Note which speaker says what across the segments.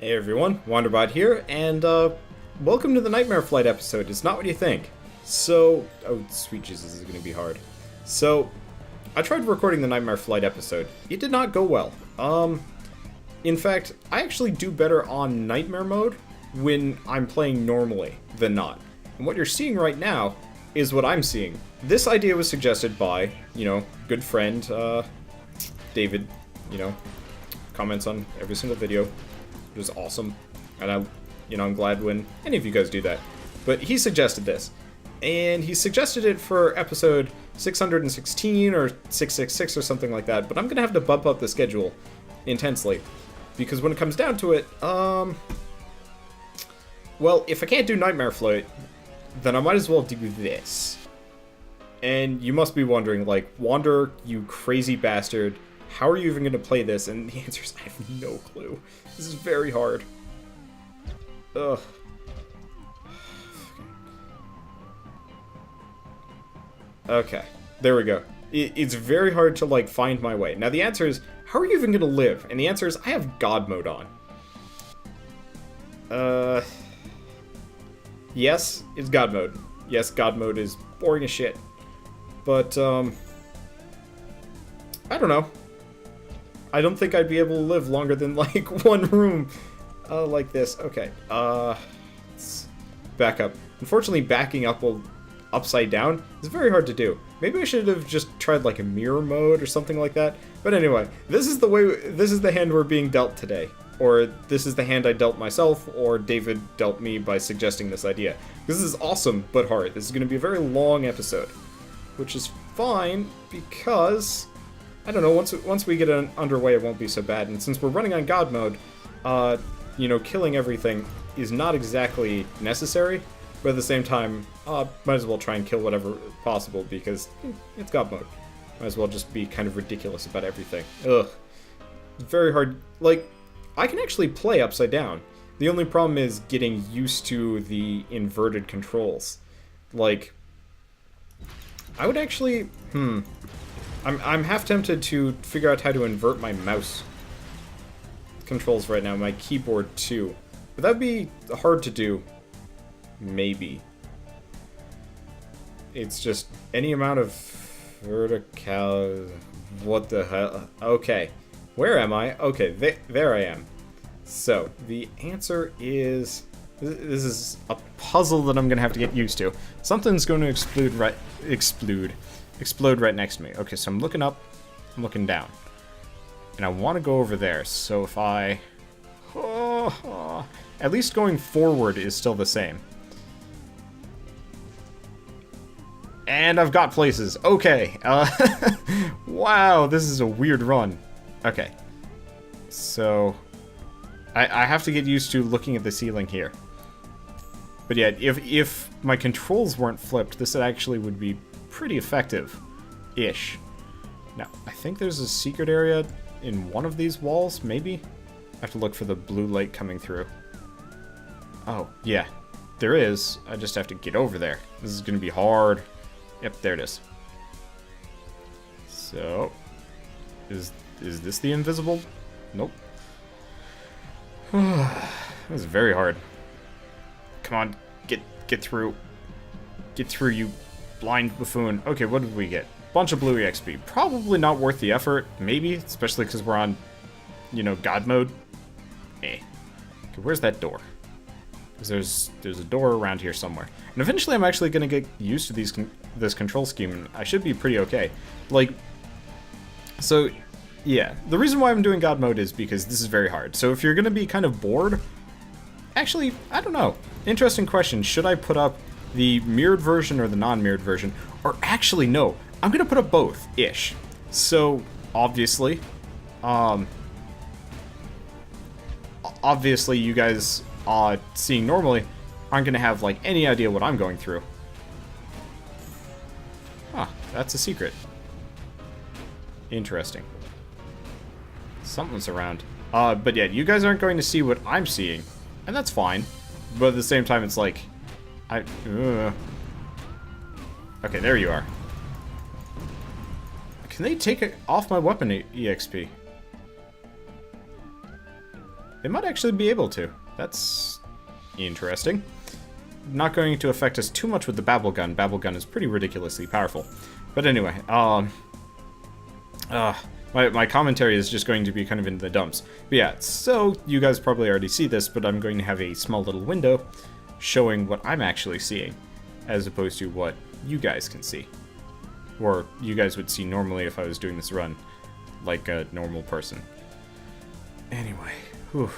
Speaker 1: Hey everyone, Wanderbot here, and welcome to the Nightmare Flight episode. It's not what you think. So, oh sweet Jesus, this is gonna be hard. So, I tried recording the Nightmare Flight episode. It did not go well. In fact, I actually do better on Nightmare mode when I'm playing normally than not. And what you're seeing right now is what I'm seeing. This idea was suggested by, good friend, David, comments on every single video. Which is awesome, and I'm glad when any of you guys do that. But he suggested this, and he suggested it for episode 616 or 666 or something like that. But I'm gonna have to bump up the schedule intensely because when it comes down to it, well, if I can't do Nightmare Flight, then I might as well do this. And you must be wondering, like, Wander, you crazy bastard. How are you even going to play this? And the answer is, I have no clue. This is very hard. Ugh. Okay, there we go. It's very hard to, like, find my way. Now, the answer is, how are you even going to live? And the answer is, I have God mode on. Yes, it's God mode. Yes, God mode is boring as shit. But, I don't know. I don't think I'd be able to live longer than, like, one room like this. Okay, let's back up. Unfortunately, backing up while upside down is very hard to do. Maybe I should have just tried, like, a mirror mode or something like that. But anyway, this is the hand we're being dealt today. Or this is the hand I dealt myself, or David dealt me by suggesting this idea. This is awesome, but hard. This is going to be a very long episode. Which is fine, because I don't know, once we get underway, it won't be so bad. And since we're running on God mode, killing everything is not exactly necessary, but at the same time, might as well try and kill whatever possible, because it's God mode. Might as well just be kind of ridiculous about everything. Ugh. Very hard. Like, I can actually play upside down. The only problem is getting used to the inverted controls. Like, I would actually, I'm half tempted to figure out how to invert my mouse controls right now, my keyboard too. But that'd be hard to do. Maybe. It's just any amount of vertical. What the hell? Okay. Where am I? Okay, there I am. So, the answer is, this is a puzzle that I'm gonna have to get used to. Something's going to explode right next to me. Okay, so I'm looking up, I'm looking down. And I want to go over there, so if I... at least going forward is still the same. And I've got places. Okay. Wow, this is a weird run. Okay. So, I have to get used to looking at the ceiling here. But yeah, if my controls weren't flipped, this actually would be pretty effective-ish. Now, I think there's a secret area in one of these walls, maybe? I have to look for the blue light coming through. Oh, yeah. There is. I just have to get over there. This is gonna be hard. Yep, there it is. So, is this the invisible? Nope. This is very hard. Come on, get through. Get through, you blind buffoon. Okay, what did we get? Bunch of blue EXP. Probably not worth the effort, maybe, especially because we're on, God mode. Okay, where's that door? Because there's a door around here somewhere. And eventually I'm actually going to get used to this control scheme, and I should be pretty okay. Like, so, yeah. The reason why I'm doing God mode is because this is very hard. So if you're going to be kind of bored... Actually, I don't know. Interesting question. Should I put up the mirrored version or the non-mirrored version? Or actually, no. I'm going to put up both-ish. So, obviously, you guys seeing normally aren't going to have, like, any idea what I'm going through. Huh, that's a secret. Interesting. Something's around. But yeah, you guys aren't going to see what I'm seeing. And that's fine. But at the same time, it's like... Okay, there you are. Can they take it off my weapon EXP? they might actually be able to. That's interesting. Not going to affect us too much with the babble gun. Babble gun is pretty ridiculously powerful. But anyway, my commentary is just going to be kind of in the dumps. But yeah, so you guys probably already see this, but I'm going to have a small little window showing what I'm actually seeing, as opposed to what you guys can see. Or you guys would see normally if I was doing this run, like a normal person. Anyway, whew.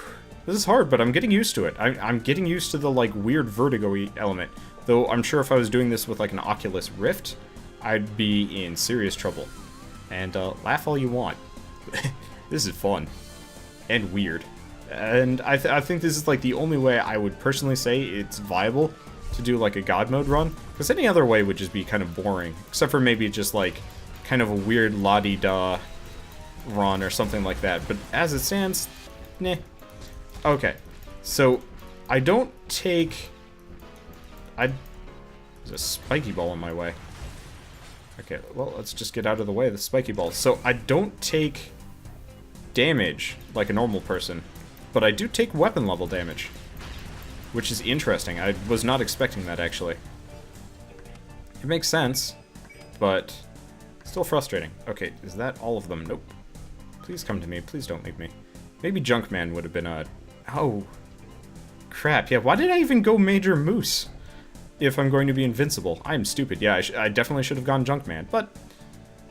Speaker 1: This is hard, but I'm getting used to it. I'm getting used to the, like, weird vertigo-y element. Though I'm sure if I was doing this with, like, an Oculus Rift, I'd be in serious trouble. And, laugh all you want. This is fun. And weird. And I think this is, like, the only way I would personally say it's viable to do, like, a God mode run. Because any other way would just be kind of boring. Except for maybe just, like, kind of a weird la-di-da run or something like that. But as it stands, nah. Okay, so I don't take... There's a spiky ball in my way. Okay, well, let's just get out of the way of the spiky ball. So I don't take damage like a normal person, but I do take weapon level damage, which is interesting. I was not expecting that, actually. It makes sense, but still frustrating. Okay, is that all of them? Nope. Please come to me. Please don't leave me. Maybe Junkman would have been a... Oh, crap. Yeah, why did I even go Major Moose if I'm going to be invincible? I am stupid. Yeah, I definitely should have gone Junkman, but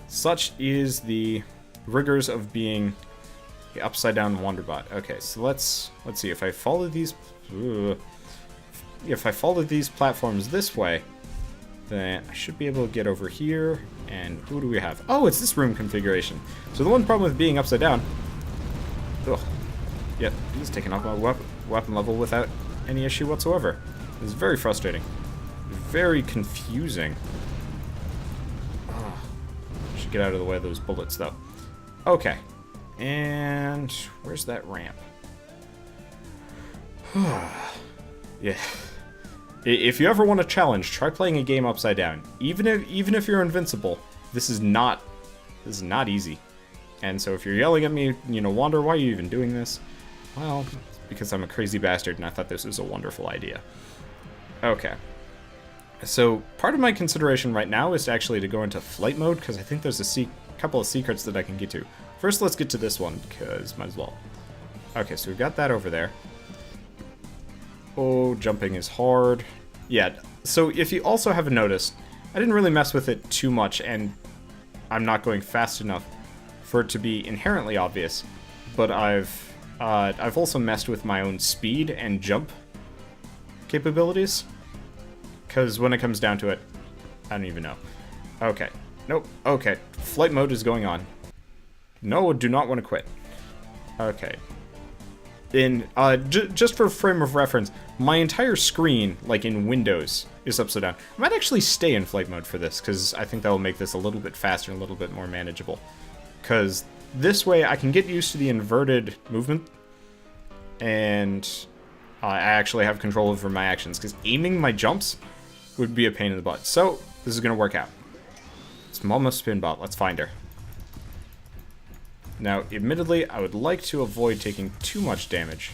Speaker 1: such is the rigors of being the upside-down Wanderbot. Okay, so let's see. If I follow these... if I follow these platforms this way, then I should be able to get over here. And who do we have? Oh, it's this room configuration. So the one problem with being upside down... Ugh. Yep, he's taken off my weapon level without any issue whatsoever. It's very frustrating. Very confusing. Oh, should get out of the way of those bullets, though. Okay. And where's that ramp? Yeah. If you ever want a challenge, try playing a game upside down. Even if you're invincible, this is not easy. And so if you're yelling at me, you know, Wander, why are you even doing this? Well, it's because I'm a crazy bastard and I thought this was a wonderful idea. Okay. So part of my consideration right now is actually to go into flight mode, because I think there's a couple of secrets that I can get to. First, let's get to this one, because might as well. Okay, so we've got that over there. Oh, jumping is hard. Yeah, so if you also haven't noticed, I didn't really mess with it too much, and I'm not going fast enough for it to be inherently obvious, but I've also messed with my own speed and jump capabilities, because when it comes down to it, I don't even know. Okay, nope, okay, flight mode is going on. No, do not want to quit. Okay. Just for frame of reference, my entire screen, like in Windows, is upside down. I might actually stay in flight mode for this, because I think that will make this a little bit faster and a little bit more manageable. Because this way I can get used to the inverted movement, and I actually have control over my actions, because aiming my jumps would be a pain in the butt. So, this is going to work out. It's Mama Spinbot. Let's find her. Now, admittedly, I would like to avoid taking too much damage.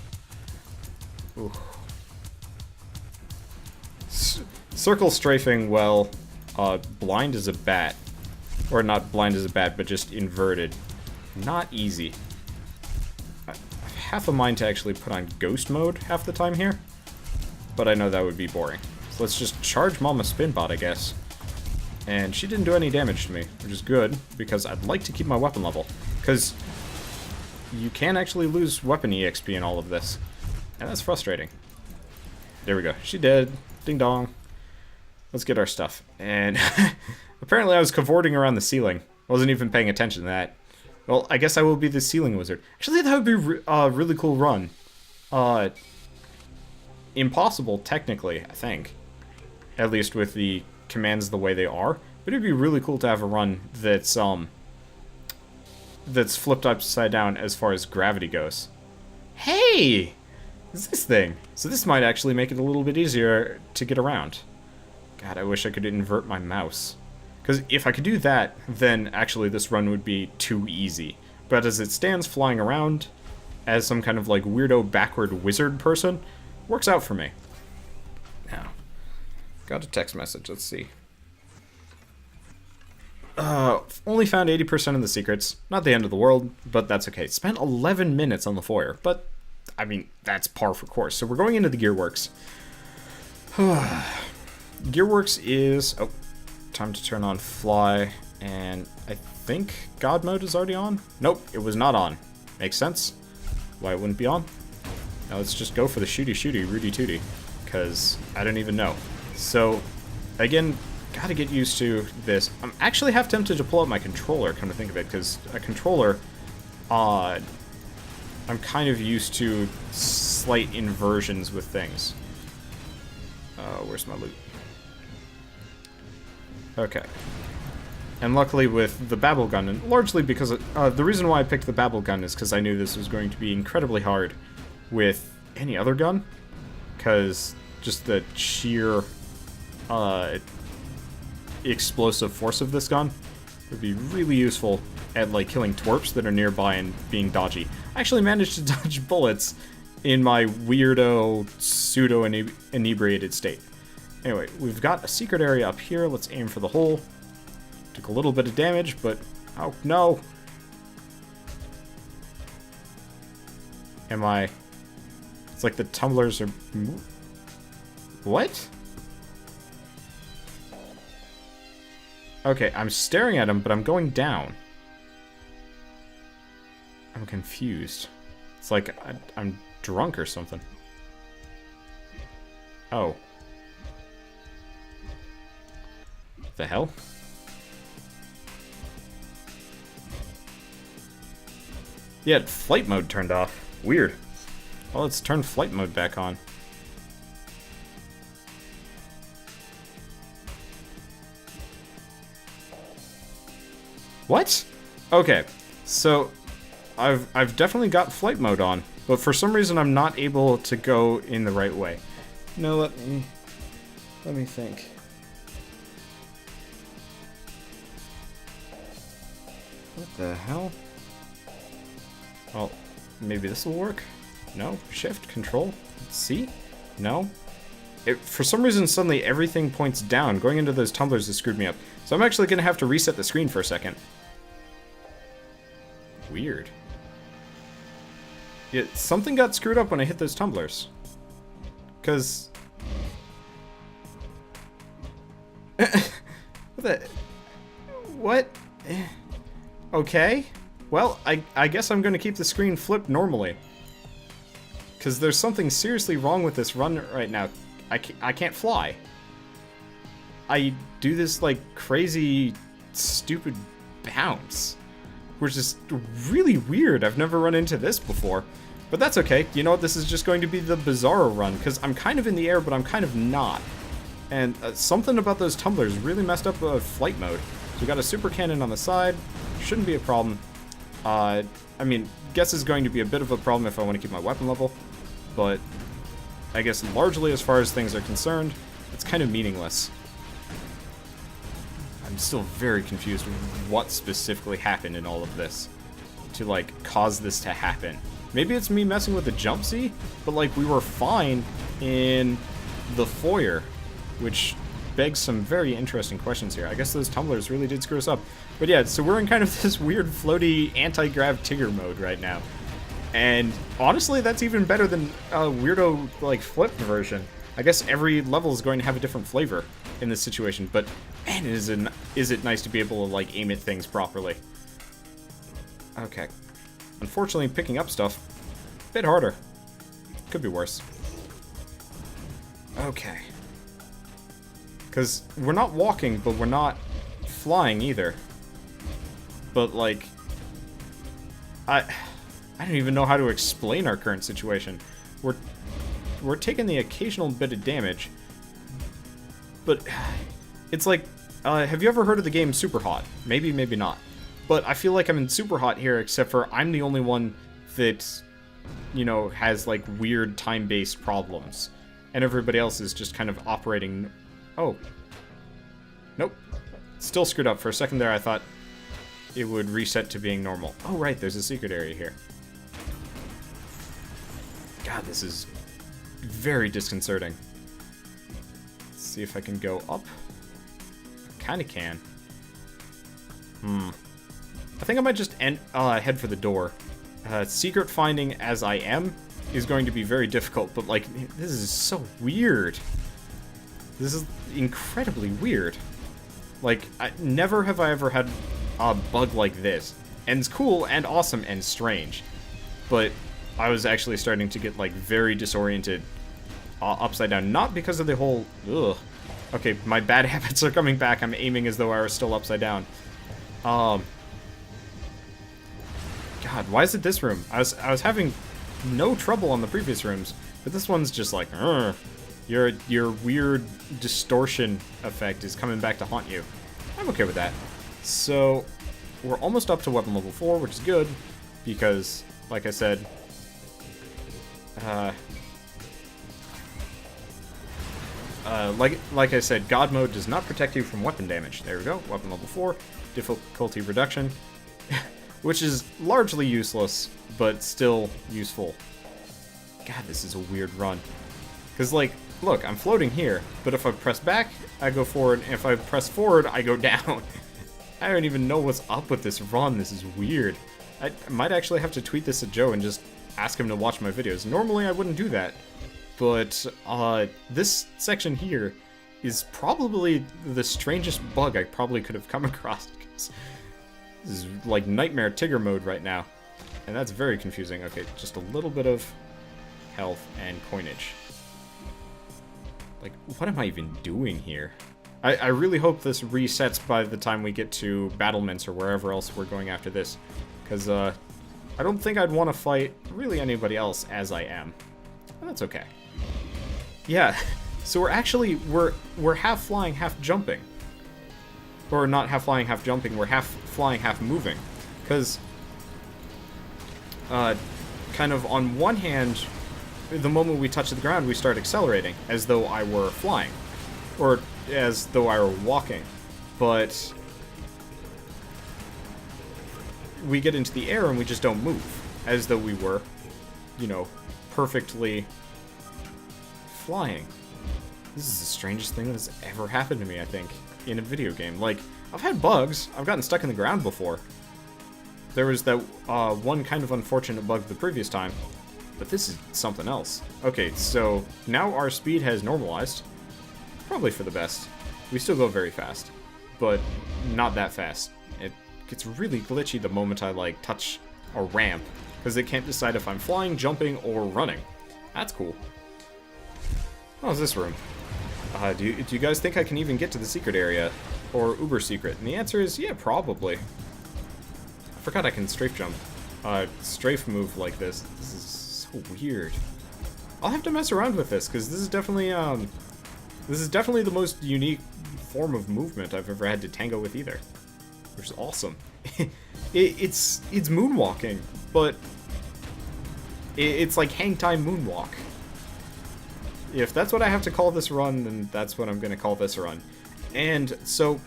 Speaker 1: Ooh. Circle strafing, well, blind as a bat. Or not blind as a bat, but just inverted. Not easy. I have half a mind to actually put on ghost mode half the time here, but I know that would be boring. So let's just charge Mama Spinbot, I guess. And she didn't do any damage to me, which is good, because I'd like to keep my weapon level. Because you can actually lose weapon EXP in all of this, and that's frustrating. There we go. She dead. Ding dong. Let's get our stuff. And apparently I was cavorting around the ceiling. Wasn't even paying attention to that. Well, I guess I will be the ceiling wizard. Actually, that would be a really cool run. Impossible, technically, I think. At least with the commands the way they are. But it'd be really cool to have a run that's flipped upside down as far as gravity goes. Hey! What's this thing? So this might actually make it a little bit easier to get around. God, I wish I could invert my mouse. Because if I could do that, then actually this run would be too easy. But as it stands flying around, as some kind of like weirdo backward wizard person, works out for me. Now, got a text message. Let's see. Only found 80% of the secrets. Not the end of the world, but that's okay. Spent 11 minutes on the foyer, but I mean, that's par for course. So we're going into the Gearworks. Gearworks is... Oh, time to turn on fly, and I think God mode is already on? Nope, it was not on. Makes sense. Why it wouldn't be on? Now let's just go for the shooty Rudy Tooty, because I don't even know. So, again, gotta get used to this. I'm actually half tempted to pull out my controller, come to think of it, because a controller, I'm kind of used to slight inversions with things. Where's my loot? Okay. And luckily with the babble gun, and largely because the reason why I picked the babble gun is because I knew this was going to be incredibly hard with any other gun, because just the sheer explosive force of this gun would be really useful at like killing twerps that are nearby and being dodgy. I actually managed to dodge bullets in my weirdo pseudo inebriated state. Anyway, we've got a secret area up here. Let's aim for the hole. Took a little bit of damage, but oh no. Am I? It's like the tumblers are. What? Okay, I'm staring at him, but I'm going down. I'm confused. It's like I'm drunk or something. Oh. The hell? Yeah, flight mode turned off. Weird. Well, let's turn flight mode back on. What? Okay, so I've definitely got flight mode on, but for some reason I'm not able to go in the right way. No, let me think. What the hell? Well, maybe this will work. No, shift, control, C? No. For some reason, suddenly everything points down. Going into those tumblers has screwed me up. So I'm actually going to have to reset the screen for a second. Weird. Yeah, something got screwed up when I hit those tumblers. Because... What? Okay. Well, I guess I'm going to keep the screen flipped normally. Because there's something seriously wrong with this run right now. I can't fly. I do this, like, crazy, stupid bounce. Which is really weird. I've never run into this before. But that's okay. You know what? This is just going to be the Bizarro run. Because I'm kind of in the air, but I'm kind of not. And something about those tumblers really messed up flight mode. So we got a super cannon on the side. Shouldn't be a problem. I mean, guess is going to be a bit of a problem if I want to keep my weapon level. But I guess largely as far as things are concerned, it's kind of meaningless. I'm still very confused with what specifically happened in all of this to, like, cause this to happen. Maybe it's me messing with the jump C, but, like, we were fine in the foyer, which begs some very interesting questions here. I guess those tumblers really did screw us up. But yeah, so we're in kind of this weird floaty anti-grav Tigger mode right now. And honestly, that's even better than a weirdo, like, flip version. I guess every level is going to have a different flavor in this situation, but man, is it nice to be able to, like, aim at things properly. Okay. Unfortunately, picking up stuff, a bit harder. Could be worse. Okay. Because we're not walking, but we're not flying either. But, like, I don't even know how to explain our current situation. We're taking the occasional bit of damage, but it's like, have you ever heard of the game Super Hot? Maybe, maybe not. But I feel like I'm in Super Hot here, except for I'm the only one that, you know, has, like, weird time-based problems. And everybody else is just kind of operating... Oh. Nope. Still screwed up. For a second there, I thought it would reset to being normal. Oh, right, there's a secret area here. God, this is very disconcerting. Let's see if I can go up. Kinda can. I think I might just head for the door. Secret finding as I am is going to be very difficult, but, like, this is so weird. This is incredibly weird. Like, never have I ever had a bug like this. And it's cool and awesome and strange. But I was actually starting to get, like, very disoriented upside down. Not because of the whole... Ugh. Okay, my bad habits are coming back. I'm aiming as though I were still upside down. God, why is it this room? I was having no trouble on the previous rooms, but this one's just like, your weird distortion effect is coming back to haunt you. I'm okay with that. So, we're almost up to weapon level 4, which is good, because, like I said, like I said, God mode does not protect you from weapon damage. There we go, weapon level 4, difficulty reduction, which is largely useless, but still useful. God, this is a weird run. Because, like, look, I'm floating here, but if I press back, I go forward, and if I press forward, I go down. I don't even know what's up with this run. This is weird. I might actually have to tweet this at Joe and just ask him to watch my videos. Normally, I wouldn't do that. But, this section here is probably the strangest bug I probably could have come across. Because this is like Nightmare Tigger mode right now. And that's very confusing. Okay, just a little bit of health and coinage. Like, what am I even doing here? I really hope this resets by the time we get to battlements or wherever else we're going after this. Because, I don't think I'd want to fight really anybody else as I am. And that's okay. Yeah, so we're half flying, half jumping. Or not half flying, half jumping, we're half flying, half moving. Because, kind of on one hand, the moment we touch the ground, we start accelerating, as though I were flying. Or as though I were walking. But we get into the air and we just don't move. As though we were, you know, perfectly flying. This is the strangest thing that's ever happened to me, I think, in a video game. Like, I've had bugs. I've gotten stuck in the ground before. There was that one kind of unfortunate bug the previous time. But this is something else. Okay, so now our speed has normalized. Probably for the best. We still go very fast, but not that fast. It gets really glitchy the moment I, like, touch a ramp, because it can't decide if I'm flying, jumping, or running. That's cool. How's this room? Do you guys think I can even get to the secret area? Or uber secret? And the answer is, yeah, probably. I forgot I can strafe jump. Strafe move like this. This is so weird. I'll have to mess around with this, because this is definitely the most unique form of movement I've ever had to tango with either. Which is awesome. It's moonwalking, but it's like hang time moonwalk. If that's what I have to call this run, then that's what I'm going to call this run. And so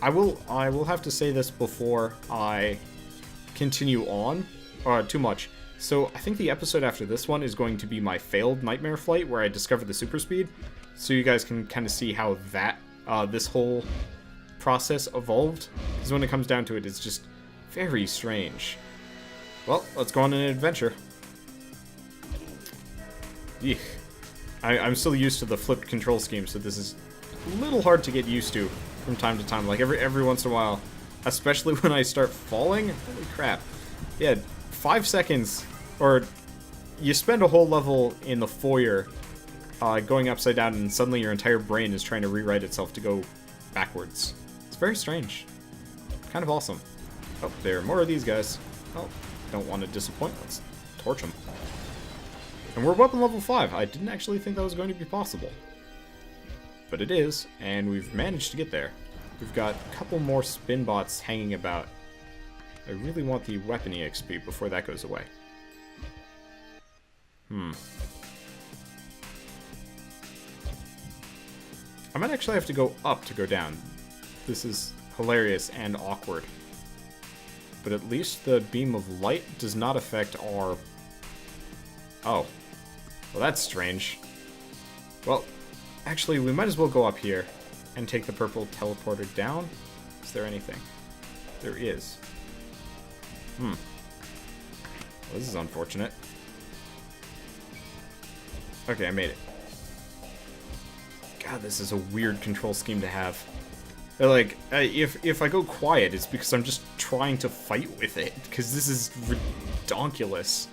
Speaker 1: I will have to say this before I continue on, too much. So I think the episode after this one is going to be my failed nightmare flight, where I discovered the super speed, so you guys can kind of see how that this whole process evolved. Because when it comes down to it, it's just very strange. Well, let's go on an adventure. Eek. I'm still used to the flipped control scheme, so this is a little hard to get used to from time to time. Like every once in a while, especially when I start falling. Holy crap! Yeah, 5 seconds, or you spend a whole level in the foyer, going upside down, and suddenly your entire brain is trying to rewrite itself to go backwards. It's very strange. Kind of awesome. Oh, there are more of these guys. Oh, don't want to disappoint. Let's torch them. And we're weapon level 5. I didn't actually think that was going to be possible. But it is, and we've managed to get there. We've got a couple more spin bots hanging about. I really want the weapon EXP before that goes away. I might actually have to go up to go down. This is hilarious and awkward. But at least the beam of light does not affect our... Oh. Well, that's strange. Well, actually, we might as well go up here and take the purple teleporter down. Is there anything? There is. Well, this is unfortunate. Okay, I made it. God, this is a weird control scheme to have. Like, if I go quiet, it's because I'm just trying to fight with it, because this is redonkulous.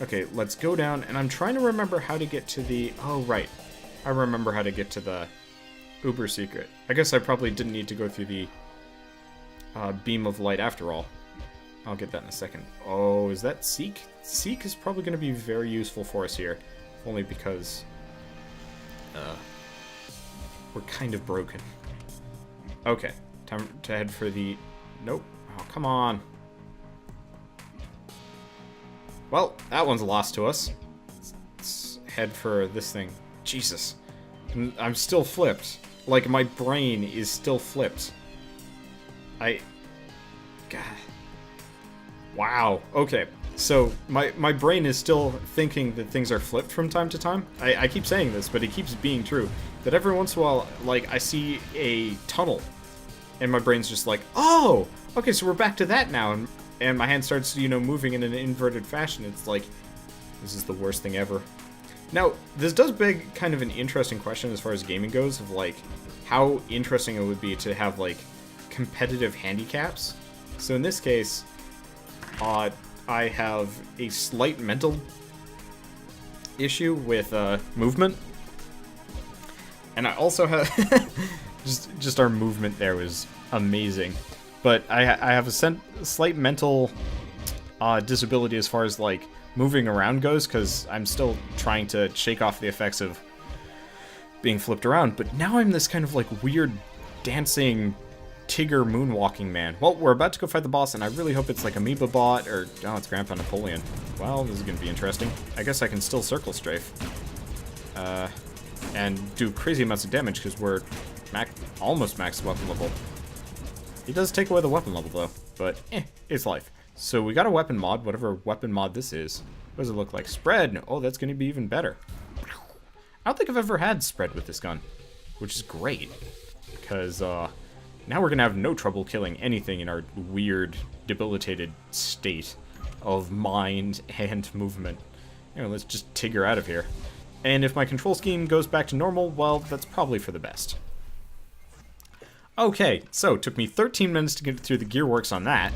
Speaker 1: Okay, let's go down, and I'm trying to remember how to get to the... Oh, right. I remember how to get to the Uber secret. I guess I probably didn't need to go through the beam of light after all. I'll get that in a second. Oh, is that Seek? Seek is probably going to be very useful for us here. Only because... we're kind of broken. Okay, time to head for the... Nope. Oh, come on. Well, that one's lost to us. Let's head for this thing. Jesus. I'm still flipped. Like, my brain is still flipped. God. Wow. Okay. So, my brain is still thinking that things are flipped from time to time. I keep saying this, but it keeps being true. That every once in a while, like, I see a tunnel. And my brain's just like, oh! Okay, so we're back to that now. And my hand starts, you know, moving in an inverted fashion. It's like, this is the worst thing ever. Now, this does beg kind of an interesting question as far as gaming goes, of, like, how interesting it would be to have, like, competitive handicaps. So in this case, I have a slight mental issue with movement. And I also have... just our movement there was amazing. But I have a slight mental disability as far as, like, moving around goes, because I'm still trying to shake off the effects of being flipped around. But now I'm this kind of, like, weird dancing Tigger moonwalking man. Well, we're about to go fight the boss, and I really hope it's like Amoeba Bot, or... Oh, it's Grandpa Napoleon. Well, this is going to be interesting. I guess I can still circle strafe. And do crazy amounts of damage, because we're almost max weapon level. He does take away the weapon level, though. But, it's life. So we got a weapon mod, whatever weapon mod this is. What does it look like? Spread! Oh, that's going to be even better. I don't think I've ever had spread with this gun, which is great. Because, now we're going to have no trouble killing anything in our weird, debilitated state of mind and movement. Anyway, let's just Tigger out of here. And if my control scheme goes back to normal, well, that's probably for the best. Okay, so it took me 13 minutes to get through the gearworks on that.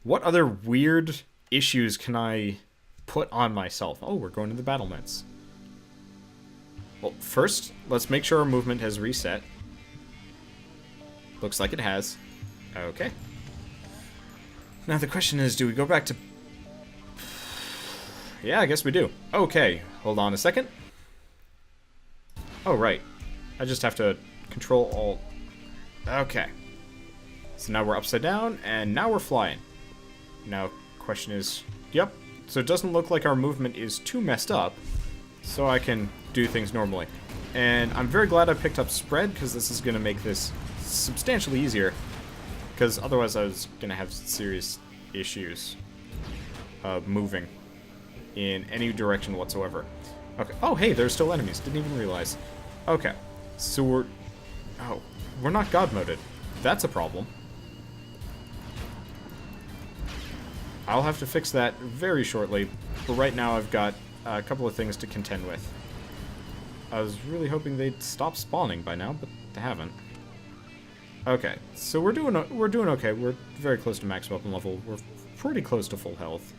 Speaker 1: What other weird issues can I put on myself? Oh, we're going to the battlements. Well, first, let's make sure our movement has reset. Looks like it has. Okay. Now the question is, do we go back to... Yeah, I guess we do. Okay, hold on a second. Oh, right. I just have to control alt. Okay. So now we're upside down, and now we're flying. Now, question is... Yep. So it doesn't look like our movement is too messed up, so I can do things normally. And I'm very glad I picked up spread, because this is going to make this substantially easier. Because otherwise I was going to have serious issues moving in any direction whatsoever. Okay. Oh, hey, there's still enemies. Didn't even realize. Okay. So we're... Oh, we're not God-moded. That's a problem. I'll have to fix that very shortly, but right now I've got a couple of things to contend with. I was really hoping they'd stop spawning by now, but they haven't. Okay, so we're doing okay. We're very close to max weapon level. We're pretty close to full health.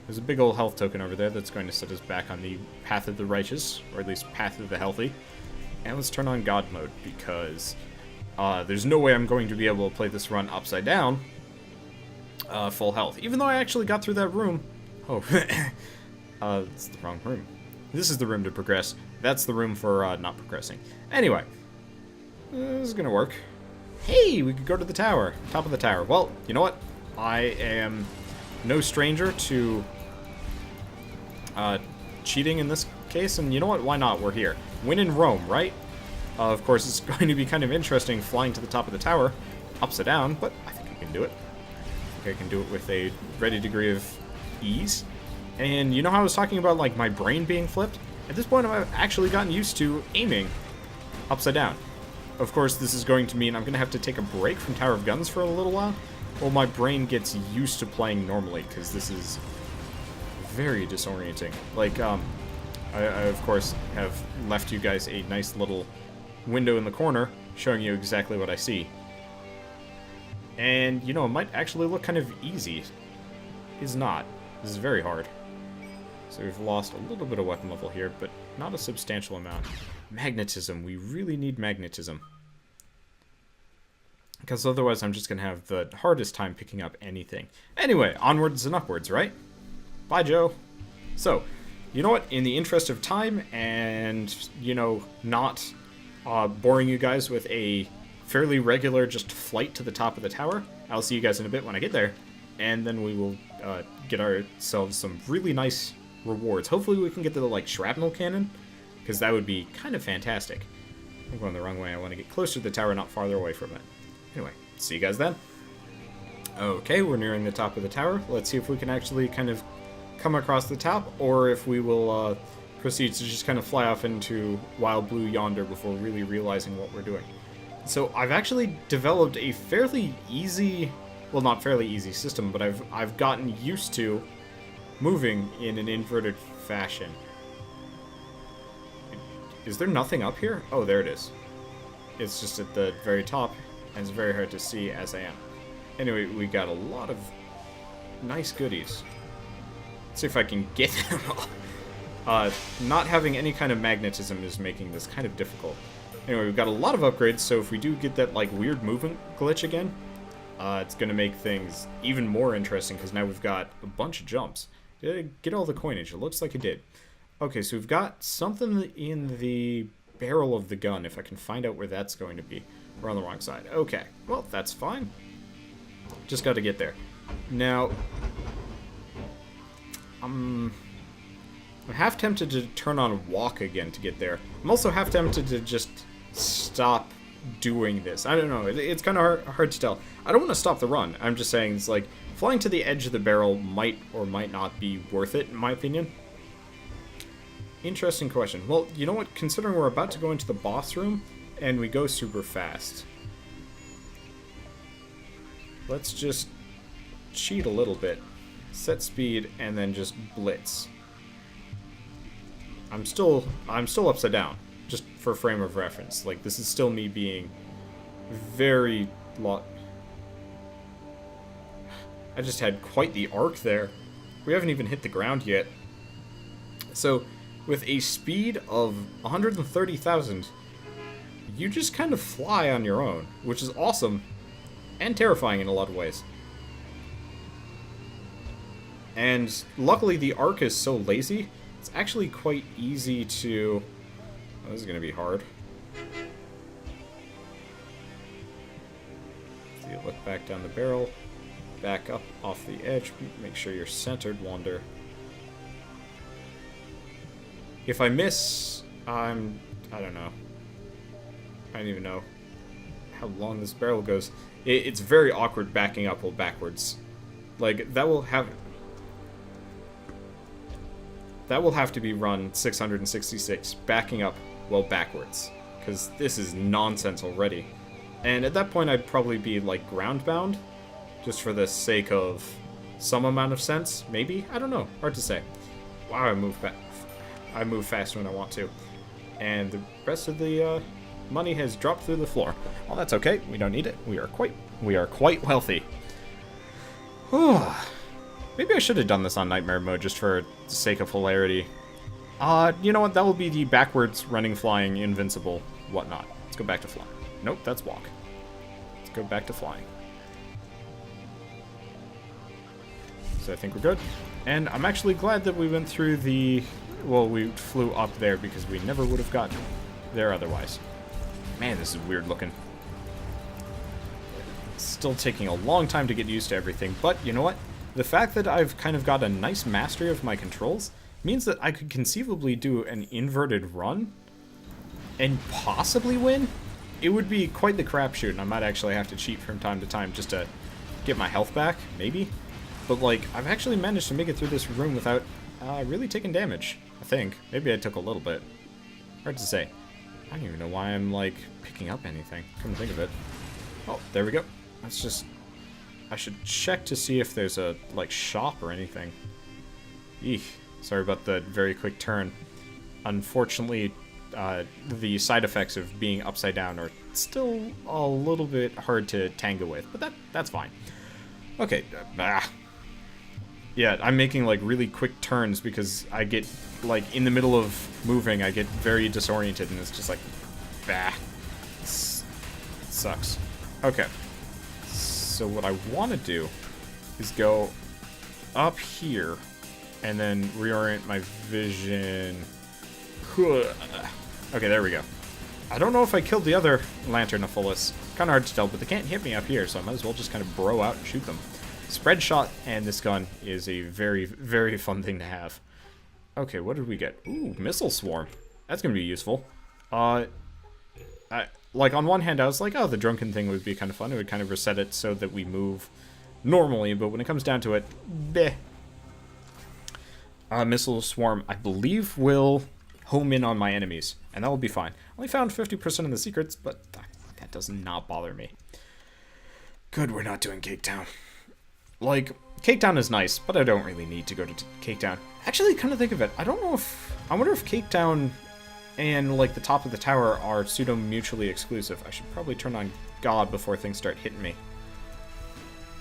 Speaker 1: There's a big old health token over there that's going to set us back on the path of the righteous, or at least path of the healthy. And let's turn on God mode, because there's no way I'm going to be able to play this run upside down full health. Even though I actually got through that room. Oh, it's the wrong room. This is the room to progress. That's the room for not progressing. Anyway, this is going to work. Hey, we could go to the tower. Top of the tower. Well, you know what? I am no stranger to cheating in this case, and you know what? Why not? We're here. Win in Rome, right? Of course, it's going to be kind of interesting flying to the top of the tower, upside down, but I think I can do it. I think I can do it with a ready degree of ease. And you know how I was talking about, like, my brain being flipped? At this point, I've actually gotten used to aiming upside down. Of course, this is going to mean I'm going to have to take a break from Tower of Guns for a little while, while my brain gets used to playing normally, because this is very disorienting. Like, I, of course, have left you guys a nice little window in the corner showing you exactly what I see. And, you know, it might actually look kind of easy. It's not. This is very hard. So we've lost a little bit of weapon level here, but not a substantial amount. Magnetism. We really need magnetism. Because otherwise I'm just going to have the hardest time picking up anything. Anyway, onwards and upwards, right? Bye, Joe. So, you know what? In the interest of time and, you know, not boring you guys with a fairly regular just flight to the top of the tower, I'll see you guys in a bit when I get there. And then we will get ourselves some really nice rewards. Hopefully we can get the, like, shrapnel cannon, because that would be kind of fantastic. I'm going the wrong way. I want to get closer to the tower, not farther away from it. Anyway, see you guys then. Okay, we're nearing the top of the tower. Let's see if we can actually kind of come across the top, or if we will proceed to just kind of fly off into wild blue yonder before really realizing what we're doing. So I've actually developed a fairly easy, well, not fairly easy system, but I've gotten used to moving in an inverted fashion. Is there nothing up here? Oh, there it is. It's just at the very top, and it's very hard to see as I am. Anyway, we got a lot of nice goodies. Let's see if I can get them all. Not having any kind of magnetism is making this kind of difficult. Anyway, we've got a lot of upgrades, so if we do get that, like, weird movement glitch again, it's going to make things even more interesting, because now we've got a bunch of jumps. Did I get all the coinage? It looks like it did. Okay, so we've got something in the barrel of the gun, if I can find out where that's going to be. We're on the wrong side. Okay, well, that's fine. Just got to get there. Now, I'm half tempted to turn on walk again to get there. I'm also half tempted to just stop doing this. I don't know. It's kind of hard to tell. I don't want to stop the run. I'm just saying, it's like, flying to the edge of the barrel might or might not be worth it, in my opinion. Interesting question. Well, you know what? Considering we're about to go into the boss room, and we go super fast, let's just cheat a little bit. Set speed, and then just blitz. I'm still upside down, just for frame of reference. Like, this is still me being very I just had quite the arc there. We haven't even hit the ground yet. So, with a speed of 130,000, you just kind of fly on your own, which is awesome and terrifying in a lot of ways. And luckily the arc is so lazy, it's actually quite easy to... Oh, this is going to be hard. So you look back down the barrel, back up off the edge, make sure you're centered, Wander. If I miss, I don't know. I don't even know how long this barrel goes. It's very awkward backing up while backwards. Like, that will have to be run 666, backing up while backwards, because this is nonsense already. And at that point, I'd probably be, like, ground-bound, just for the sake of some amount of sense, maybe? I don't know. Hard to say. Wow, I move fast when I want to. And the rest of the money has dropped through the floor. Well, that's okay. We don't need it. We are quite wealthy. Maybe I should have done this on Nightmare mode just for the sake of hilarity. You know what? That will be the backwards running, flying, invincible, whatnot. Let's go back to flying. Nope, that's walk. Let's go back to flying. So I think we're good. And I'm actually glad that we went through the... Well, we flew up there because we never would have gotten there otherwise. Man, this is weird looking. Still taking a long time to get used to everything, but you know what? The fact that I've kind of got a nice mastery of my controls means that I could conceivably do an inverted run and possibly win. It would be quite the crapshoot, and I might actually have to cheat from time to time just to get my health back, maybe. But, like, I've actually managed to make it through this room without really taking damage. I think. Maybe I took a little bit. Hard to say. I don't even know why I'm, like, picking up anything. Come to think of it. Oh, there we go. Let's just... I should check to see if there's a, like, shop or anything. Eek. Sorry about the very quick turn. Unfortunately, the side effects of being upside down are still a little bit hard to tango with, but that's fine. Okay, yeah, I'm making like really quick turns because I get like in the middle of moving, I get very disoriented and it's just like, bah, it sucks. Okay, so what I want to do is go up here and then reorient my vision. Okay, there we go. I don't know if I killed the other Lanternophilis. Kind of hard to tell, but they can't hit me up here, so I might as well just kind of bro out and shoot them. Spread shot and this gun is a very, very fun thing to have. Okay, what did we get? Ooh, missile swarm. That's gonna be useful. Like, on one hand, I was like, oh, the drunken thing would be kind of fun. It would kind of reset it so that we move normally, but when it comes down to it, bleh. Missile swarm, I believe, will home in on my enemies, and that will be fine. Only found 50% of the secrets, but that does not bother me. Good, we're not doing Cake Town. Like, Cake Town is nice, but I don't really need to go to Cake Town. Actually, come to think of it, I don't know if... I wonder if Cake Town and, like, the top of the tower are pseudo-mutually exclusive. I should probably turn on God before things start hitting me.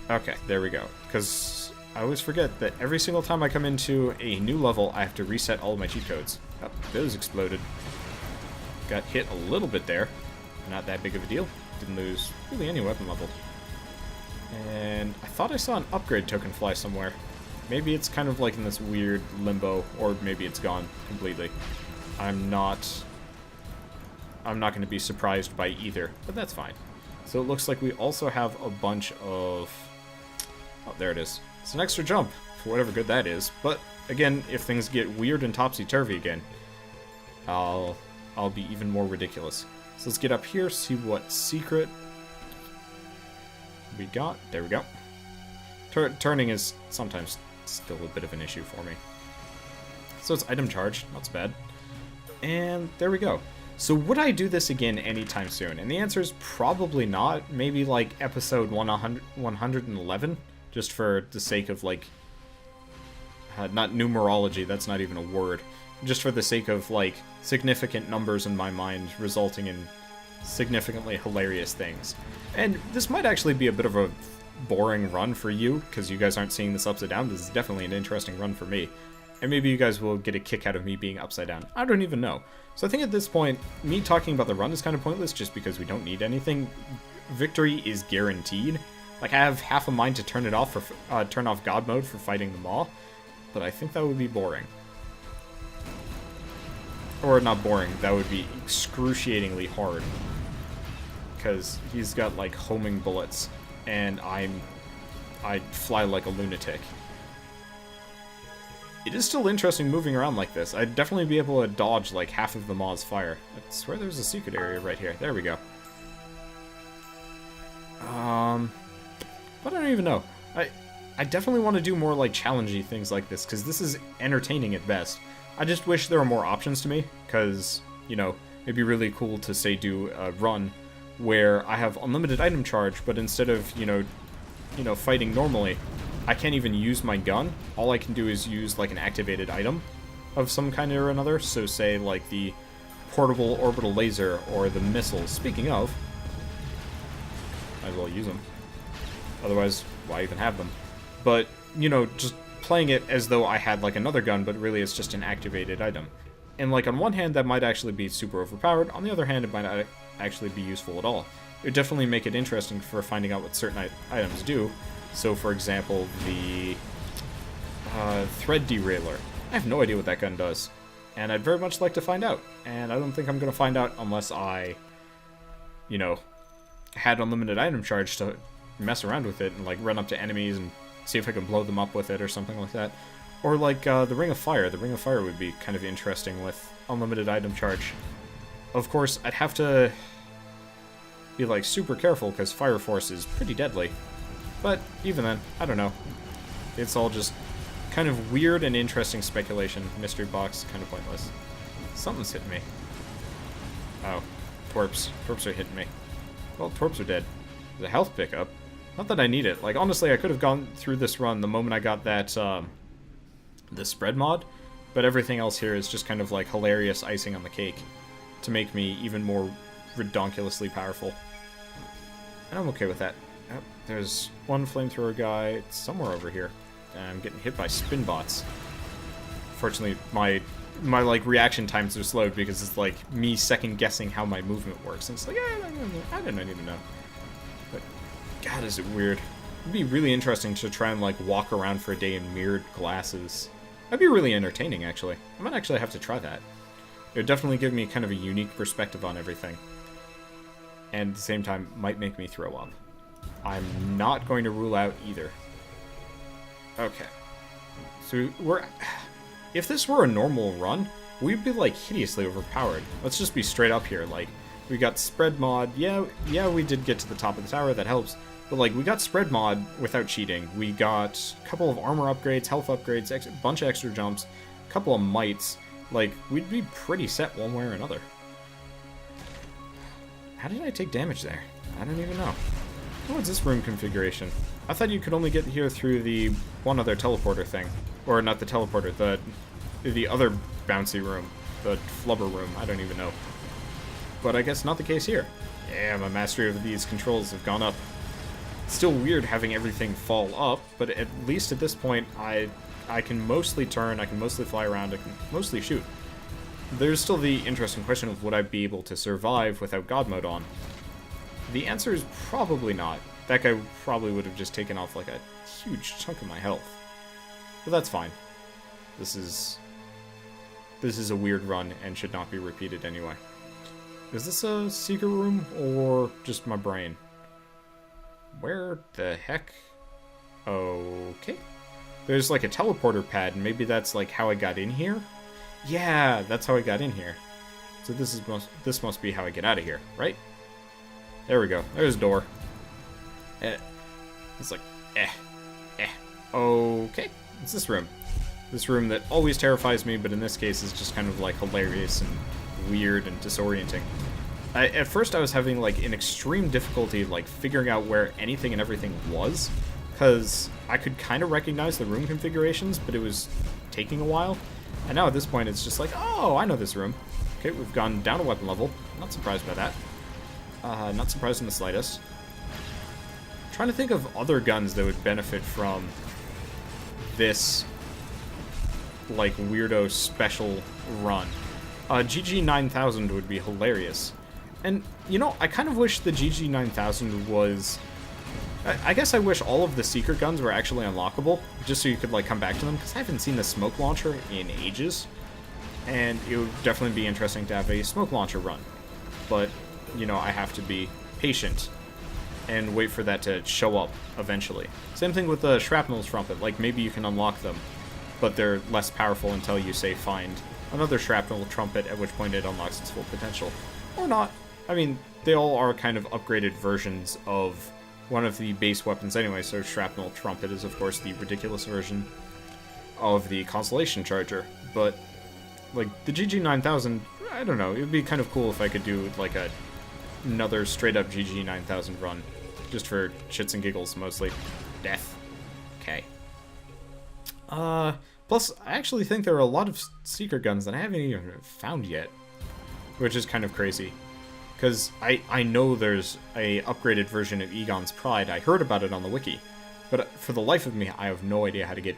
Speaker 1: Okay, there we go. Because I always forget that every single time I come into a new level, I have to reset all of my cheat codes. Oh, those exploded. Got hit a little bit there. Not that big of a deal. Didn't lose really any weapon level. And I thought I saw an upgrade token fly somewhere. Maybe it's kind of like in this weird limbo, or maybe it's gone completely. I'm not going to be surprised by either, but that's fine. So it looks like we also have a bunch of... Oh, there it is. It's an extra jump, for whatever good that is. But, again, if things get weird and topsy-turvy again, I'll be even more ridiculous. So let's get up here, see what secret we got. There we go. Turning is sometimes still a bit of an issue for me. So it's item charge, not so bad. And there we go. So would I do this again anytime soon? And the answer is probably not. Maybe like episode 111, just for the sake of like, not numerology, that's not even a word. Just for the sake of like significant numbers in my mind resulting in significantly hilarious things. And this might actually be a bit of a boring run for you, because you guys aren't seeing this upside down. This is definitely an interesting run for me. And maybe you guys will get a kick out of me being upside down. I don't even know. So I think at this point, me talking about the run is kind of pointless just because we don't need anything. Victory is guaranteed. Like, I have half a mind to turn it off for turn off God mode for fighting them all, but I think that would be boring. Or not boring, that would be excruciatingly hard. Because he's got like homing bullets, and I fly like a lunatic. It is still interesting moving around like this. I'd definitely be able to dodge like half of the Maw's fire. I swear there's a secret area right here. There we go. But I don't even know. I definitely want to do more like challengey things like this, because this is entertaining at best. I just wish there were more options to me, because, you know, it'd be really cool to, say, do a run where I have unlimited item charge, but instead of, you know, fighting normally, I can't even use my gun. All I can do is use, like, an activated item of some kind or another. So, say, like, the portable orbital laser or the missiles. Speaking of, might as well use them. Otherwise, why even have them? But, you know, just playing it as though I had, like, another gun, but really it's just an activated item. And, like, on one hand, that might actually be super overpowered. On the other hand, it might not actually be useful at all. It would definitely make it interesting for finding out what certain items do. So, for example, the thread derailer. I have no idea what that gun does. And I'd very much like to find out. And I don't think I'm going to find out unless I, you know, had unlimited item charge to mess around with it and, like, run up to enemies and see if I can blow them up with it or something like that. Or, like, the Ring of Fire. The Ring of Fire would be kind of interesting with unlimited item charge. Of course, I'd have to be, like, super careful because Fire Force is pretty deadly. But even then, I don't know. It's all just kind of weird and interesting speculation. Mystery box, kind of pointless. Something's hitting me. Oh, twerps. Twerps are hitting me. Well, twerps are dead. The health pickup. Not that I need it. Like, honestly, I could have gone through this run the moment I got that, the spread mod, but everything else here is just kind of like hilarious icing on the cake to make me even more redonkulously powerful. And I'm okay with that. Yep, there's one flamethrower guy somewhere over here. And I'm getting hit by spin bots. Fortunately, my like reaction times are slowed because it's like me second guessing how my movement works. And it's like, I don't even know. But God, is it weird. It'd be really interesting to try and like walk around for a day in mirrored glasses. That'd be really entertaining, actually. I might actually have to try that. It would definitely give me kind of a unique perspective on everything. And at the same time, might make me throw up. I'm not going to rule out either. Okay. So we're... If this were a normal run, we'd be, like, hideously overpowered. Let's just be straight up here. Like, we got spread mod. Yeah, we did get to the top of the tower. That helps. But, like, we got spread mod without cheating. We got a couple of armor upgrades, health upgrades, a bunch of extra jumps, a couple of mites. Like, we'd be pretty set one way or another. How did I take damage there? I don't even know. What's this room configuration? I thought you could only get here through the one other teleporter thing. Or not the teleporter, the other bouncy room. The flubber room, I don't even know. But I guess not the case here. Yeah, my mastery of these controls have gone up. It's still weird having everything fall up, but at least at this point, I can mostly turn, I can mostly fly around, I can mostly shoot. There's still the interesting question of would I be able to survive without God mode on? The answer is probably not. That guy probably would have just taken off like a huge chunk of my health. But that's fine. This is a weird run and should not be repeated anyway. Is this a secret room or just my brain? Where the heck? Okay. There's like a teleporter pad, and maybe that's like how I got in here? Yeah, that's how I got in here. So this must be how I get out of here, right? There we go. There's a door. It's like, Okay. It's this room. This room that always terrifies me, but in this case is just kind of like hilarious and weird and disorienting. At first I was having like an extreme difficulty like figuring out where anything and everything was, because I could kind of recognize the room configurations, but it was taking a while. And now at this point it's just like, oh, I know this room. Okay, we've gone down a weapon level. Not surprised by that. Not surprised in the slightest. Trying to think of other guns that would benefit from this like weirdo special run. GG9000 would be hilarious. And, you know, I kind of wish the GG9000 was... I guess I wish all of the secret guns were actually unlockable, just so you could, like, come back to them, because I haven't seen the smoke launcher in ages, and it would definitely be interesting to have a smoke launcher run. But, you know, I have to be patient and wait for that to show up eventually. Same thing with the shrapnel trumpet, like, maybe you can unlock them, but they're less powerful until you, say, find another shrapnel trumpet, at which point it unlocks its full potential. Or not. I mean, they all are kind of upgraded versions of one of the base weapons anyway, so shrapnel trumpet is, of course, the ridiculous version of the Constellation Charger. But, like, the GG9000, I don't know, it would be kind of cool if I could do, like, another straight-up GG9000 run. Just for shits and giggles, mostly. Death. Okay. Plus, I actually think there are a lot of secret guns that I haven't even found yet, which is kind of crazy. Because I know there's a upgraded version of Egon's Pride. I heard about it on the wiki. But for the life of me, I have no idea how to get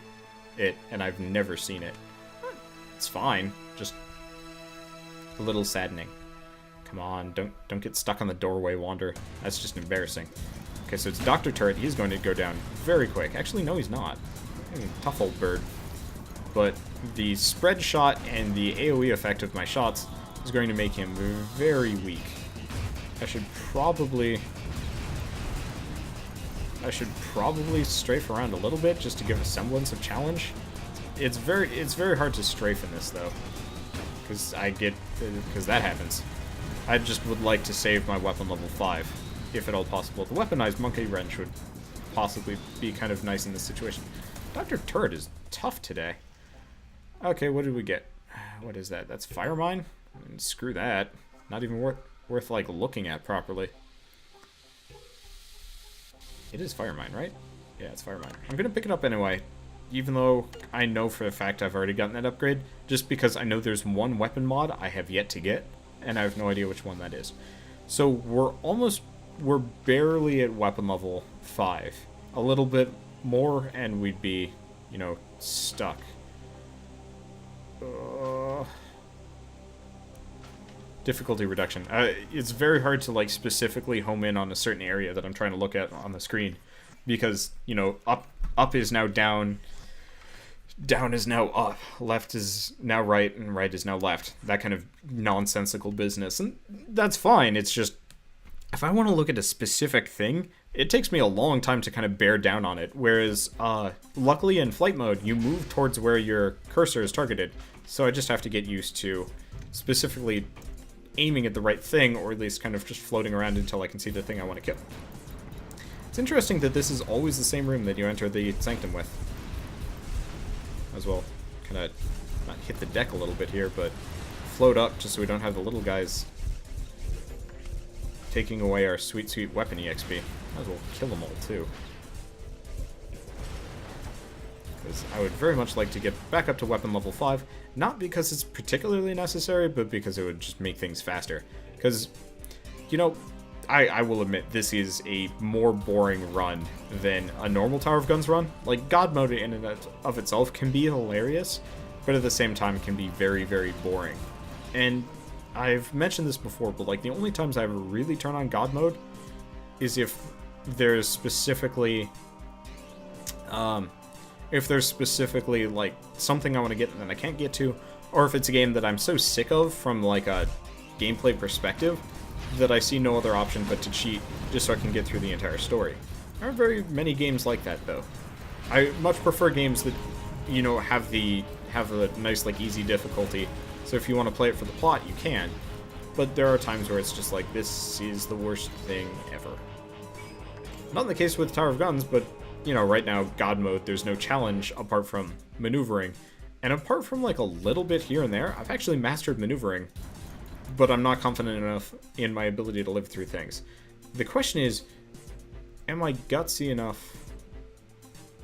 Speaker 1: it, and I've never seen it. It's fine. Just a little saddening. Come on, don't get stuck on the doorway, Wander. That's just embarrassing. Okay, so it's Dr. Turret. He's going to go down very quick. Actually, no, he's not. Tough old bird. But the spread shot and the AoE effect of my shots is going to make him very weak. I should probably strafe around a little bit just to give a semblance of challenge. It's very hard to strafe in this though, because that happens. I just would like to save my weapon level 5, if at all possible. The weaponized monkey wrench would possibly be kind of nice in this situation. Dr. Turret is tough today. Okay, what did we get? What is that? That's Fire Mine? Screw that. Not even worth like looking at properly. It is Fire Mine, right? Yeah, it's Fire Mine. I'm gonna pick it up anyway, even though I know for a fact I've already gotten that upgrade, just because I know there's one weapon mod I have yet to get, and I have no idea which one that is. So we're barely at weapon level 5. A little bit more and we'd be, you know, stuck. Difficulty reduction. It's very hard to like specifically home in on a certain area that I'm trying to look at on the screen, because, you know, up is now down, down is now up, left is now right, and right is now left. That kind of nonsensical business, and that's fine. It's just, if I want to look at a specific thing, it takes me a long time to kind of bear down on it, whereas luckily in flight mode, you move towards where your cursor is targeted, so I just have to get used to specifically aiming at the right thing, or at least kind of just floating around until I can see the thing I want to kill. It's interesting that this is always the same room that you enter the sanctum with. As well, kind of not hit the deck a little bit here, but float up just so we don't have the little guys taking away our sweet, sweet weapon EXP. Might as well kill them all, too. Because I would very much like to get back up to weapon level 5, not because it's particularly necessary, but because it would just make things faster. Because, you know, I will admit, this is a more boring run than a normal Tower of Guns run. Like, God mode in and of itself can be hilarious, but at the same time can be very, very boring. And I've mentioned this before, but like the only times I ever really turn on God mode is if there's specifically like something I want to get that I can't get to, or if it's a game that I'm so sick of from like a gameplay perspective that I see no other option but to cheat just so I can get through the entire story. There aren't very many games like that though. I much prefer games that, you know, have a nice like easy difficulty. So if you want to play it for the plot, you can. But there are times where it's just like, this is the worst thing ever. Not in the case with Tower of Guns, but, you know, right now, God mode, there's no challenge apart from maneuvering. And apart from like a little bit here and there, I've actually mastered maneuvering, but I'm not confident enough in my ability to live through things. The question is, am I gutsy enough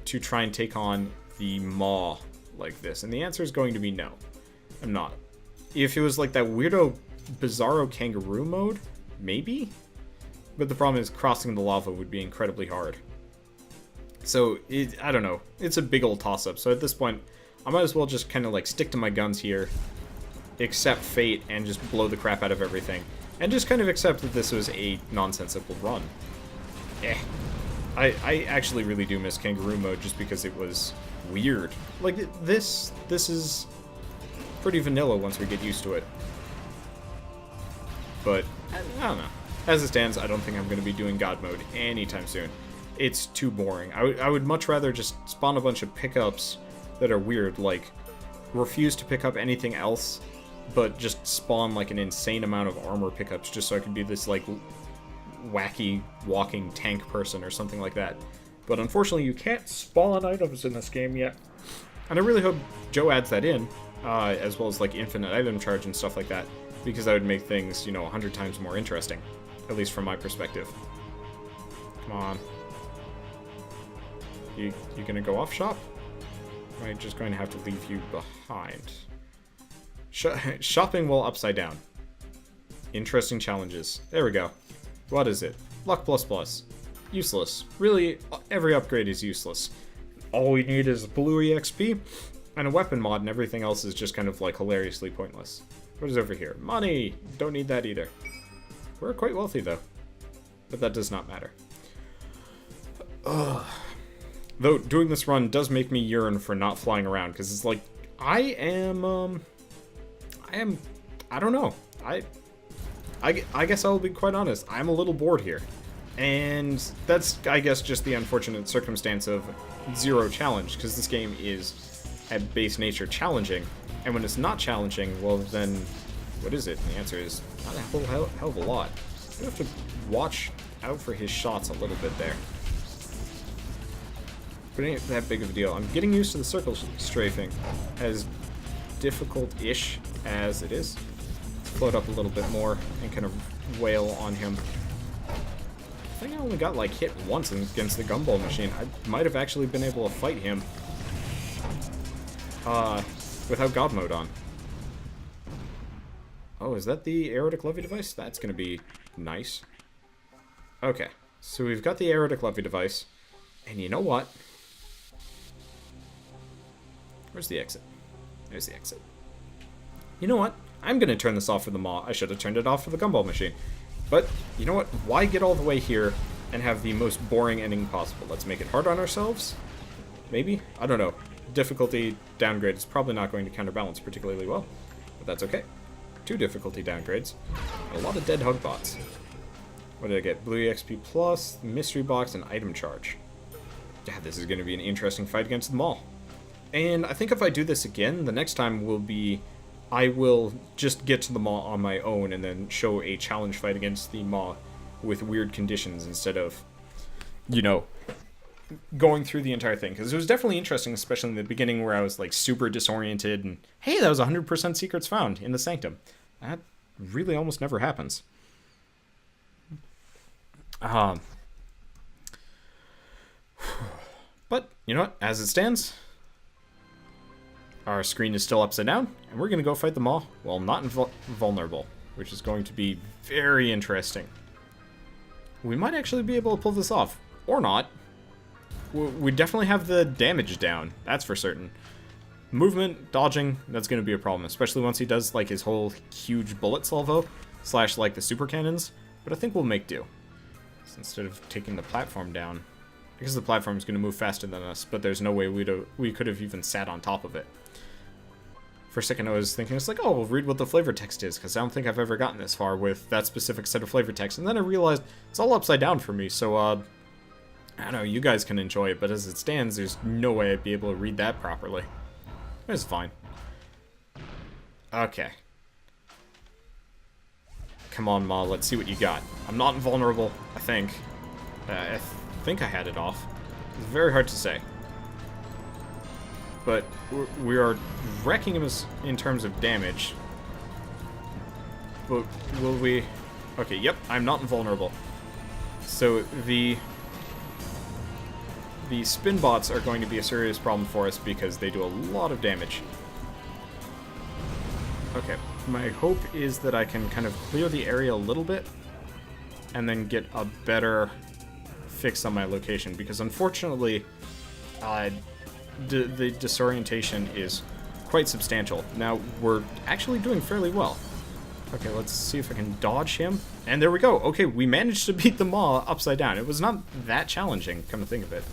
Speaker 1: to try and take on the Maw like this? And the answer is going to be no. I'm not. If it was like that weirdo, bizarro kangaroo mode, maybe? But the problem is crossing the lava would be incredibly hard. So, I don't know. It's a big old toss-up. So at this point, I might as well just kind of like stick to my guns here, accept fate, and just blow the crap out of everything. And just kind of accept that this was a nonsensical run. I actually really do miss kangaroo mode just because it was weird. Like, this is pretty vanilla once we get used to it. But, I don't know. As it stands, I don't think I'm going to be doing God mode anytime soon. It's too boring. I would much rather just spawn a bunch of pickups that are weird, like refuse to pick up anything else, but just spawn like an insane amount of armor pickups just so I can be this like wacky walking tank person or something like that. But unfortunately, you can't spawn items in this game yet. And I really hope Joe adds that in, as well as like infinite item charge and stuff like that, because that would make things, you know, 100 times more interesting, at least from my perspective. Come on. You gonna go off shop? Or am I just going to have to leave you behind? Shopping while upside down. Interesting challenges. There we go. What is it? Luck plus plus. Useless. Really, every upgrade is useless. All we need is blue EXP and a weapon mod, and everything else is just kind of like hilariously pointless. What is over here? Money! Don't need that either. We're quite wealthy though. But that does not matter. Ugh. Though doing this run does make me yearn for not flying around, because it's like, I don't know. I guess I'll be quite honest. I'm a little bored here. And that's, I guess, just the unfortunate circumstance of zero challenge, because this game is, at base nature, challenging. And when it's not challenging, well then, what is it? And the answer is, not a whole hell of a lot. You have to watch out for his shots a little bit there. but it ain't that big of a deal. I'm getting used to the circle strafing, as difficult-ish as it is. Let's float up a little bit more and kind of wail on him. I think I only got, like, hit once against the gumball machine. I might have actually been able to fight him without God mode on. Oh, is that the aerotic levy device? That's going to be nice. Okay, so we've got the aerotic levy device, and you know what? Where's the exit? There's the exit. You know what? I'm going to turn this off for the maw. I should have turned it off for the gumball machine. But, you know what? Why get all the way here and have the most boring ending possible? Let's make it hard on ourselves? Maybe? I don't know. Difficulty downgrade is probably not going to counterbalance particularly well, but that's okay. 2 difficulty downgrades. A lot of dead hug bots. What did I get? Blue EXP Plus, Mystery Box, and Item Charge. Yeah, this is going to be an interesting fight against them all. And I think if I do this again, the next time will be... I will just get to the maw on my own and then show a challenge fight against the maw with weird conditions instead of, you know, going through the entire thing. Because it was definitely interesting, especially in the beginning where I was, like, super disoriented and, hey, that was 100% secrets found in the Sanctum. That really almost never happens. But, you know what? As it stands, our screen is still upside down, and we're going to go fight the maw while not vulnerable, which is going to be very interesting. We might actually be able to pull this off, or not. We definitely have the damage down, that's for certain. Movement, dodging, that's going to be a problem, especially once he does, like, his whole huge bullet salvo, / like, the super cannons, but I think we'll make do. So instead of taking the platform down, because the platform is going to move faster than us, but there's no way we could have even sat on top of it. For a second I was thinking, it's like, oh, we'll read what the flavor text is, because I don't think I've ever gotten this far with that specific set of flavor text, and then I realized it's all upside down for me, so, I don't know, you guys can enjoy it, but as it stands, there's no way I'd be able to read that properly. It's fine. Okay. Come on, Ma, let's see what you got. I'm not invulnerable, I think. I think I had it off. It's very hard to say. But we are wrecking him in terms of damage. But will we... Okay, yep, I'm not invulnerable. So the spin bots are going to be a serious problem for us because they do a lot of damage. Okay, my hope is that I can kind of clear the area a little bit and then get a better fix on my location, because unfortunately the disorientation is quite substantial. Now, we're actually doing fairly well. Okay, let's see if I can dodge him. And there we go. Okay, we managed to beat the maw upside down. It was not that challenging, come to think of it.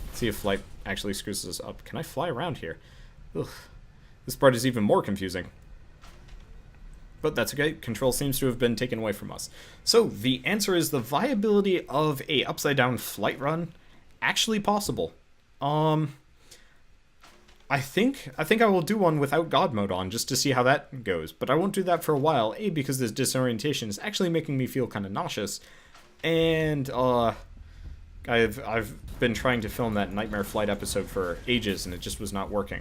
Speaker 1: Let's see if flight actually screws us up. Can I fly around here? Ugh. This part is even more confusing. But that's okay. Control seems to have been taken away from us. So, the answer is the viability of a upside-down flight run actually possible. I think I will do one without God mode on, just to see how that goes. But I won't do that for a while, A, because this disorientation is actually making me feel kind of nauseous. And, I've been trying to film that Nightmare Flight episode for ages, and it just was not working.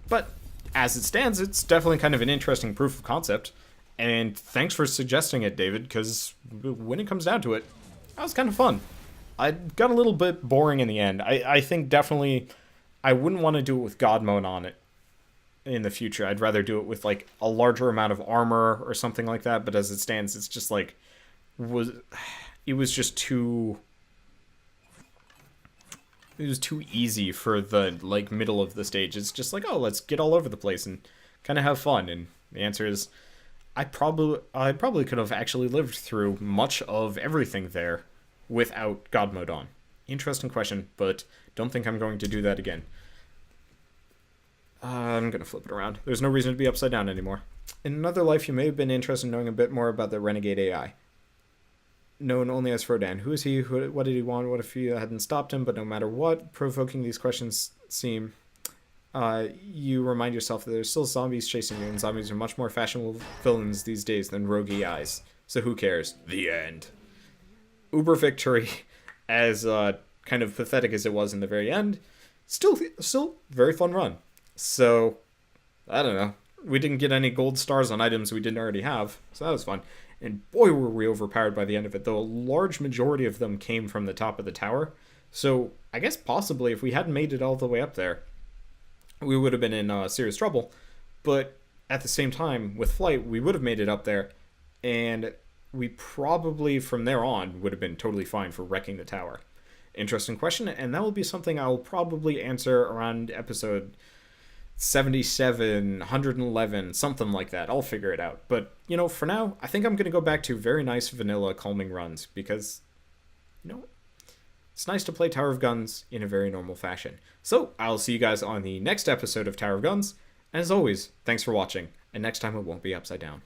Speaker 1: But, as it stands, it's definitely kind of an interesting proof of concept. And thanks for suggesting it, David, because when it comes down to it, that was kind of fun. I got a little bit boring in the end. I think definitely I wouldn't want to do it with God mode on it in the future. I'd rather do it with, like, a larger amount of armor or something like that. But as it stands, it's just, like, it was just too... It was too easy for the, like, middle of the stage. It's just like, oh, let's get all over the place and kind of have fun. And the answer is, I probably could have actually lived through much of everything there without God mode on. Interesting question, but don't think I'm going to do that again. I'm going to flip it around. There's no reason to be upside down anymore. In another life, you may have been interested in knowing a bit more about the Renegade AI. Known only as Frodan. Who is he? What did he want? What if you hadn't stopped him? But no matter what provoking these questions seem, you remind yourself that there's still zombies chasing you, and zombies are much more fashionable villains these days than roguey eyes. So who cares? The end. Uber victory, as kind of pathetic as it was in the very end, Still very fun run. So, I don't know. We didn't get any gold stars on items we didn't already have, so that was fun. And boy, were we overpowered by the end of it, though a large majority of them came from the top of the tower. So, I guess possibly if we hadn't made it all the way up there, we would have been in serious trouble. But at the same time, with flight, we would have made it up there, and we probably, from there on, would have been totally fine for wrecking the tower. Interesting question, and that will be something I'll probably answer around episode 77, 111, something like that. I'll figure it out. But, for now, I think I'm going to go back to very nice vanilla calming runs because, it's nice to play Tower of Guns in a very normal fashion. So, I'll see you guys on the next episode of Tower of Guns. And as always, thanks for watching. And next time it won't be upside down.